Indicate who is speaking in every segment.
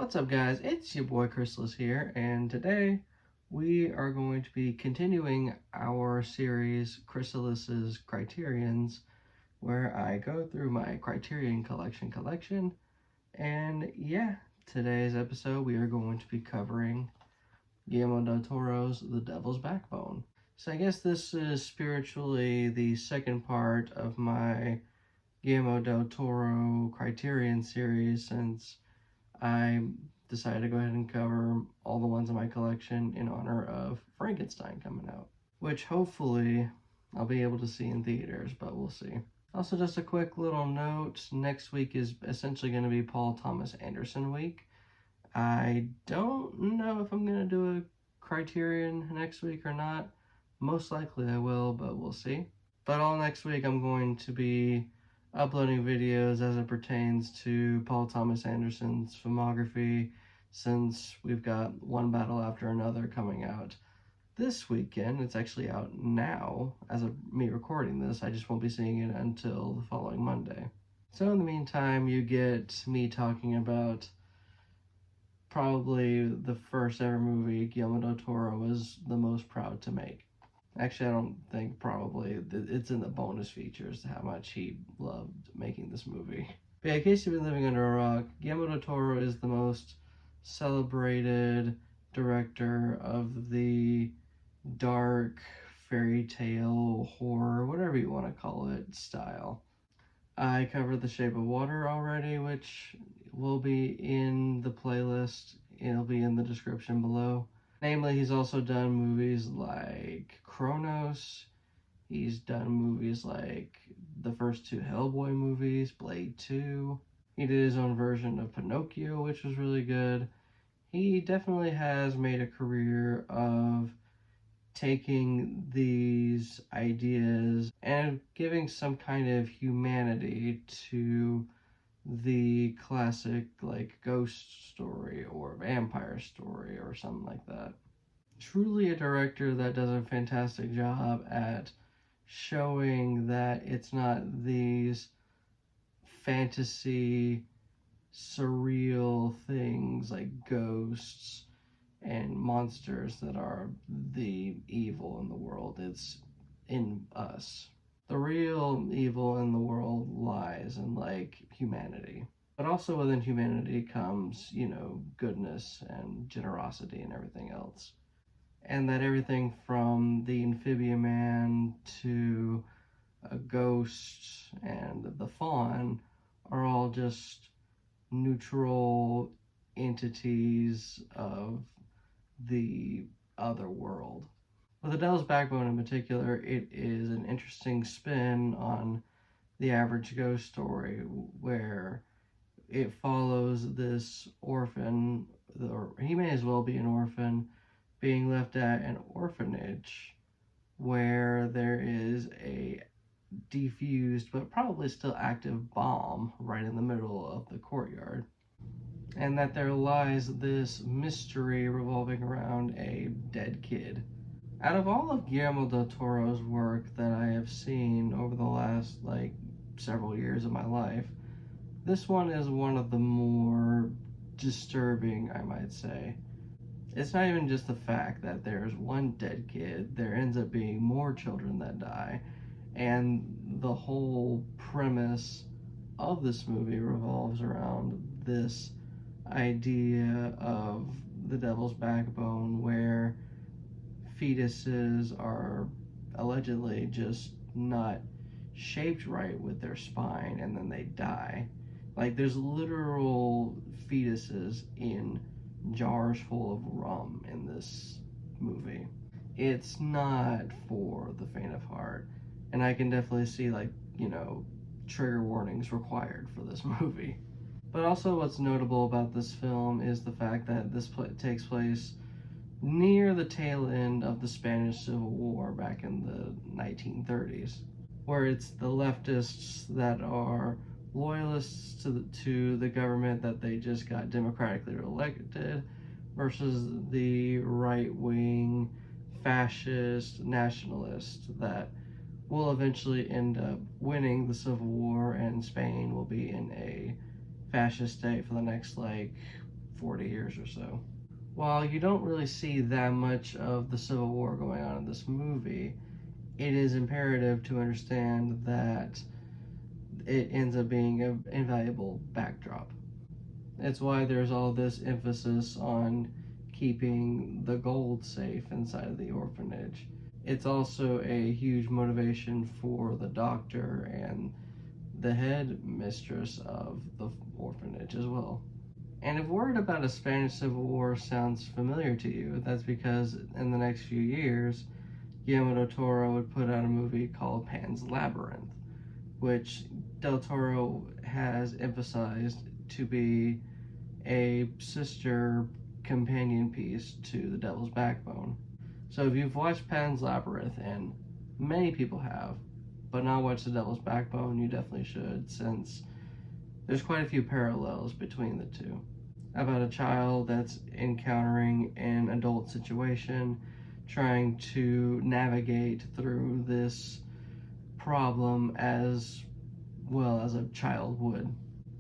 Speaker 1: What's up, guys? It's your boy Chrysalis here, and today we are going to be continuing our series Chrysalis's Criterions, where I go through my Criterion collection. And yeah, today's episode we are going to be covering Guillermo del Toro's The Devil's Backbone. So I guess this is spiritually the second part of my Guillermo del Toro Criterion series, since I decided to go ahead and cover all the ones in my collection in honor of Frankenstein coming out, which hopefully I'll be able to see in theaters, but we'll see. Also, just a quick little note, next week is essentially going to be Paul Thomas Anderson week. I don't know if I'm going to do a Criterion next week or not. Most likely I will, but we'll see. But all next week I'm going to be uploading videos as it pertains to Paul Thomas Anderson's filmography, since we've got one battle after another coming out this weekend. It's actually out now as of me recording this. I just won't be seeing it until the following Monday. So in the meantime, you get me talking about probably the first ever movie Guillermo del Toro was the most proud to make. Actually, I don't think probably. It's in the bonus features how much he loved making this movie. But yeah, in case you've been living under a rock, Guillermo del Toro is the most celebrated director of the dark fairy tale, horror, whatever you want to call it, style. I covered The Shape of Water already, which will be in the playlist. It'll be in the description below. Namely, he's also done movies like Kronos. He's done movies like the first two Hellboy movies, Blade 2. He did his own version of Pinocchio, which was really good. He definitely has made a career of taking these ideas and giving some kind of humanity to the classic like ghost story or vampire story or something like that. Truly a director that does a fantastic job at showing that it's not these fantasy surreal things like ghosts and monsters that are the evil in the world. It's in us. The real evil in the world lies in like humanity. But also within humanity comes, goodness and generosity and everything else. And that everything from the amphibian man to a ghost and the faun are all just neutral entities of the other world. With The Devil's Backbone in particular, it is an interesting spin on the average ghost story, where it follows this orphan, or he may as well be an orphan, being left at an orphanage where there is a defused but probably still active bomb right in the middle of the courtyard. And that there lies this mystery revolving around a dead kid. Out of all of Guillermo del Toro's work that I have seen over the last several years of my life, this one is one of the more disturbing, I might say. It's not even just the fact that there's one dead kid, there ends up being more children that die, and the whole premise of this movie revolves around this idea of the devil's backbone, where fetuses are allegedly just not shaped right with their spine and then they die. Like, there's literal fetuses in jars full of rum in this movie. It's not for the faint of heart, and I can definitely see trigger warnings required for this movie. But also what's notable about this film is the fact that this takes place near the tail end of the Spanish Civil War back in the 1930s, where it's the leftists that are loyalists to the government that they just got democratically elected versus the right-wing fascist nationalists that will eventually end up winning the Civil War, and Spain will be in a fascist state for the next 40 years or so. While you don't really see that much of the Civil War going on in this movie, it is imperative to understand that it ends up being an invaluable backdrop. It's why there's all this emphasis on keeping the gold safe inside of the orphanage. It's also a huge motivation for the doctor and the head mistress of the orphanage as well. And if word about a Spanish Civil War sounds familiar to you, that's because in the next few years, Guillermo del Toro would put out a movie called Pan's Labyrinth, which del Toro has emphasized to be a sister companion piece to The Devil's Backbone. So if you've watched Pan's Labyrinth, and many people have, but not watched The Devil's Backbone, you definitely should, since there's quite a few parallels between the two. About a child that's encountering an adult situation, trying to navigate through this problem as well as a child would.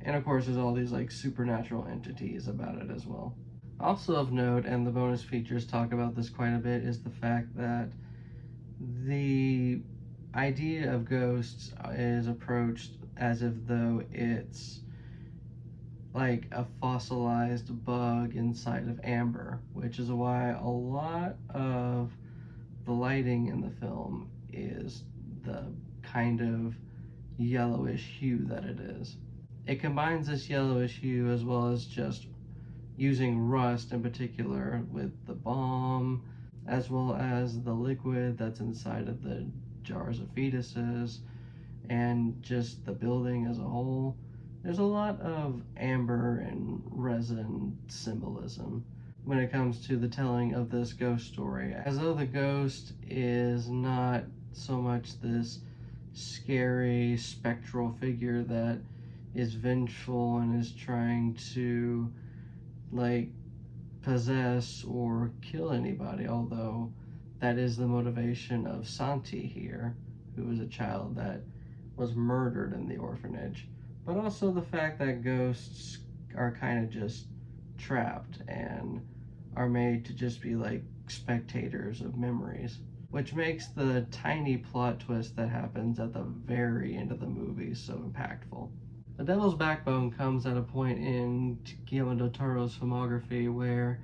Speaker 1: And of course, there's all these like supernatural entities about it as well. Also of note, and the bonus features talk about this quite a bit, is the fact that the idea of ghosts is approached as if though it's like a fossilized bug inside of amber, which is why a lot of the lighting in the film is the kind of yellowish hue that it is. It combines this yellowish hue as well as just using rust in particular with the balm, as well as the liquid that's inside of the jars of fetuses, and just the building as a whole. There's a lot of amber and resin symbolism when it comes to the telling of this ghost story, as though the ghost is not so much this scary spectral figure that is vengeful and is trying to like possess or kill anybody, although that is the motivation of Santi here, who is a child that was murdered in the orphanage. But also the fact that ghosts are kind of just trapped and are made to just be like spectators of memories, which makes the tiny plot twist that happens at the very end of the movie so impactful. The Devil's Backbone comes at a point in Guillermo del Toro's filmography where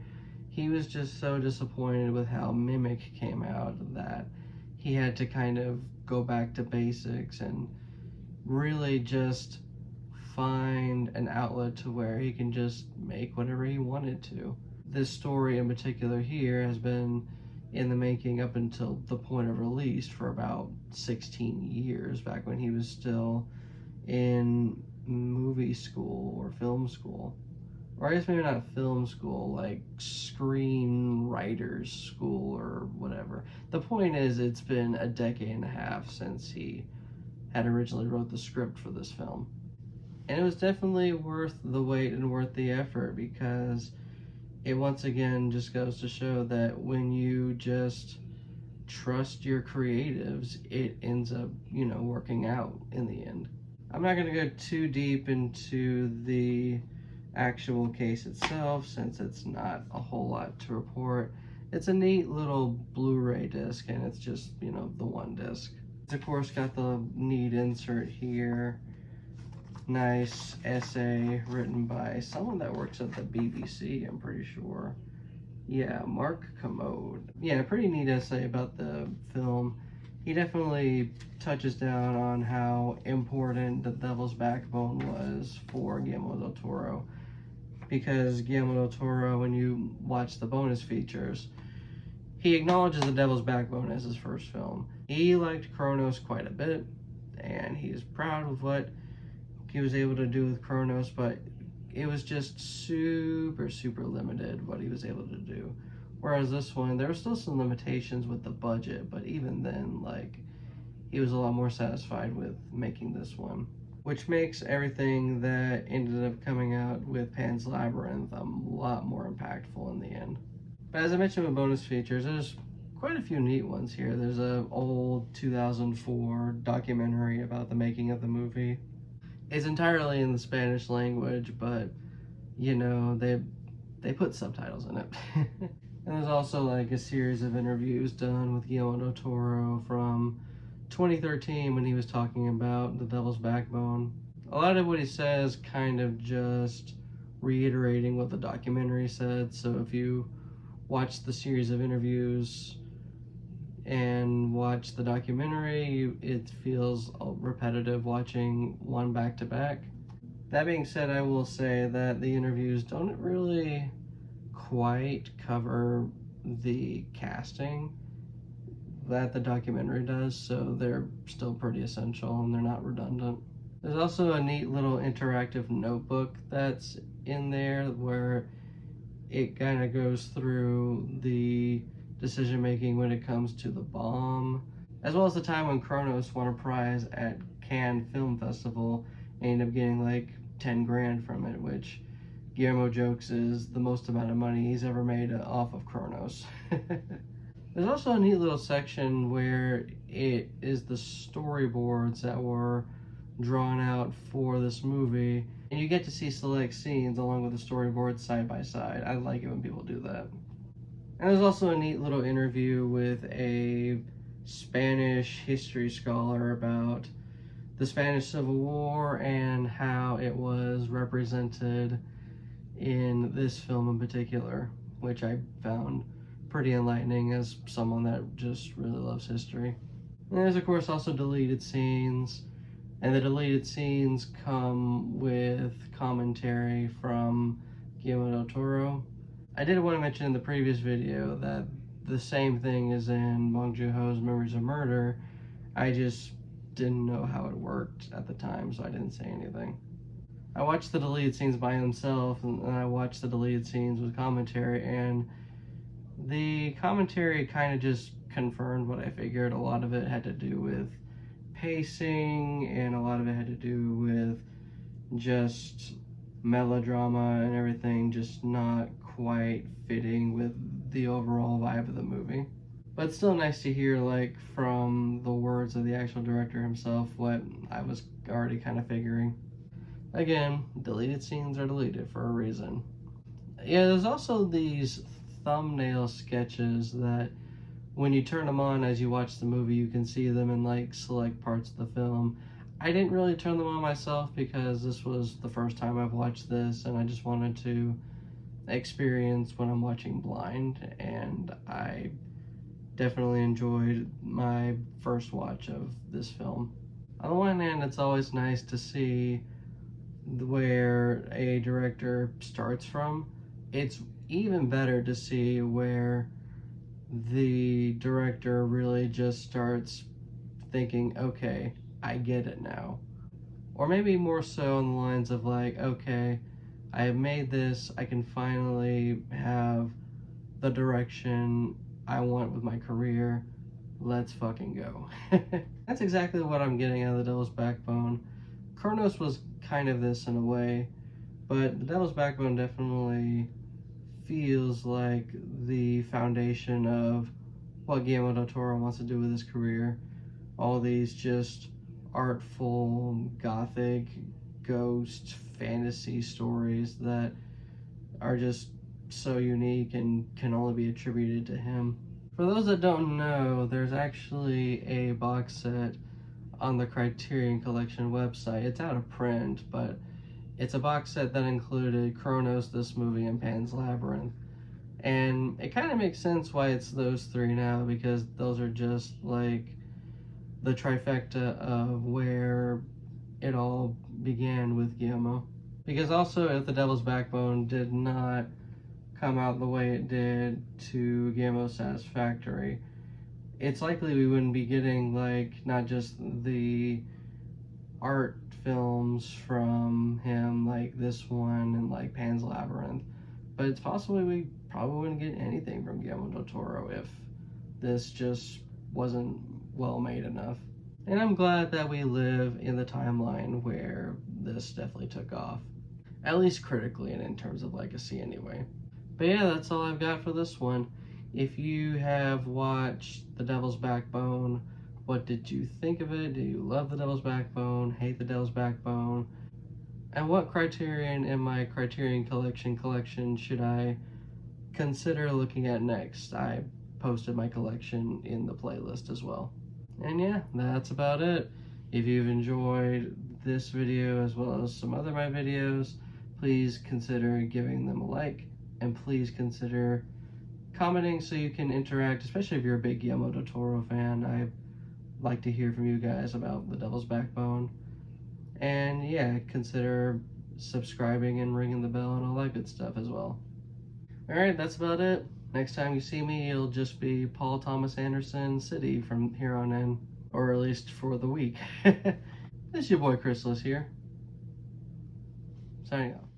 Speaker 1: he was just so disappointed with how Mimic came out that he had to kind of go back to basics and really just find an outlet to where he can just make whatever he wanted to. This story in particular here has been in the making up until the point of release for about 16 years, back when he was still in movie school or film school. Or I guess maybe not film school, like screenwriters school or whatever. The point is, it's been a decade and a half since he had originally wrote the script for this film. And it was definitely worth the wait and worth the effort, because it once again just goes to show that when you just trust your creatives, it ends up, working out in the end. I'm not going to go too deep into the actual case itself, since it's not a whole lot to report. It's a neat little Blu-ray disc, and it's just, the one disc. It's of course got the neat insert here. Nice essay written by someone that works at the BBC, I'm pretty sure. Yeah, Mark Commode. Yeah, pretty neat essay about the film. He definitely touches down on how important The Devil's Backbone was for Guillermo del Toro. Because Guillermo del Toro, when you watch the bonus features, he acknowledges The Devil's Backbone as his first film. He liked Kronos quite a bit, and he is proud of what he was able to do with Kronos, but it was just super limited what he was able to do. Whereas this one, there were still some limitations with the budget, but even then, he was a lot more satisfied with making this one, which makes everything that ended up coming out with Pan's Labyrinth a lot more impactful in the end. But as I mentioned with bonus features, there's quite a few neat ones here. There's an old 2004 documentary about the making of the movie. It's entirely in the Spanish language, but they they put subtitles in it. And there's also like a series of interviews done with Guillermo del Toro from 2013 when he was talking about The Devil's Backbone. A lot of what he says kind of just reiterating what the documentary said. So if you watch the series of interviews and watch the documentary, it feels repetitive watching one back to back. That being said, I will say that the interviews don't really quite cover the casting that the documentary does, so they're still pretty essential and they're not redundant. There's also a neat little interactive notebook that's in there where it kind of goes through the decision making when it comes to the bomb, as well as the time when Kronos won a prize at Cannes Film Festival and ended up getting like 10 grand from it, which Guillermo jokes is the most amount of money he's ever made off of Kronos. There's also a neat little section where it is the storyboards that were drawn out for this movie, and you get to see select scenes along with the storyboards side by side. I like it when people do that. And there's also a neat little interview with a Spanish history scholar about the Spanish Civil War and how it was represented in this film in particular, which I found pretty enlightening as someone that just really loves history. And there's of course also deleted scenes, and the deleted scenes come with commentary from Guillermo del Toro. I did want to mention in the previous video that the same thing is in Bong Joon-ho's Memories of Murder. I just didn't know how it worked at the time, so I didn't say anything. I watched the deleted scenes by himself, and I watched the deleted scenes with commentary, and the commentary kind of just confirmed what I figured. A lot of it had to do with pacing, and a lot of it had to do with just melodrama and everything just not quite fitting with the overall vibe of the movie. But it's still nice to hear, like, from the words of the actual director himself, what I was already kind of figuring. Again, deleted scenes are deleted for a reason. Yeah, there's also these thumbnail sketches that when you turn them on as you watch the movie, you can see them in like select parts of the film. I didn't really turn them on myself because this was the first time I've watched this, and I just wanted to experience when I'm watching blind, and I definitely enjoyed my first watch of this film. On the one hand, it's always nice to see where a director starts from. It's even better to see where the director really just starts thinking, okay, I get it now. Or maybe more so on the lines of like, okay, I have made this, I can finally have the direction I want with my career. Let's fucking go. That's exactly what I'm getting out of The Devil's Backbone. Kronos was kind of this in a way, but The Devil's Backbone definitely feels like the foundation of what Guillermo del Toro wants to do with his career. All these just artful, gothic, ghost, fantasy stories that are just so unique and can only be attributed to him. For those that don't know, there's actually a box set on the Criterion Collection website. It's out of print, but it's a box set that included Kronos, this movie, and Pan's Labyrinth. And it kind of makes sense why it's those three now, because those are just like the trifecta of where it all began with Guillermo. Because also, if The Devil's Backbone did not come out the way it did to Guillermo's satisfactory, it's likely we wouldn't be getting like not just the art films from him like this one and like Pan's Labyrinth, but it's possible we probably wouldn't get anything from Guillermo del Toro if this just wasn't well made enough. And I'm glad that we live in the timeline where this definitely took off, at least critically and in terms of legacy anyway. But yeah, that's all I've got for this one. If you have watched The Devil's Backbone, what did you think of it? Do you love The Devil's Backbone? Hate The Devil's Backbone? And what Criterion in my Criterion collection should I consider looking at next? I posted my collection in the playlist as well. And yeah, that's about it. If you've enjoyed this video as well as some other of my videos, please consider giving them a like, and please consider commenting so you can interact, especially if you're a big Guillermo del Toro fan. I like to hear from you guys about The Devil's Backbone. And yeah, consider subscribing and ringing the bell and all that good stuff as well. Alright, that's about it. Next time you see me, it'll just be Paul Thomas Anderson City from here on in, or at least for the week. This is your boy Chrysalis here, signing off.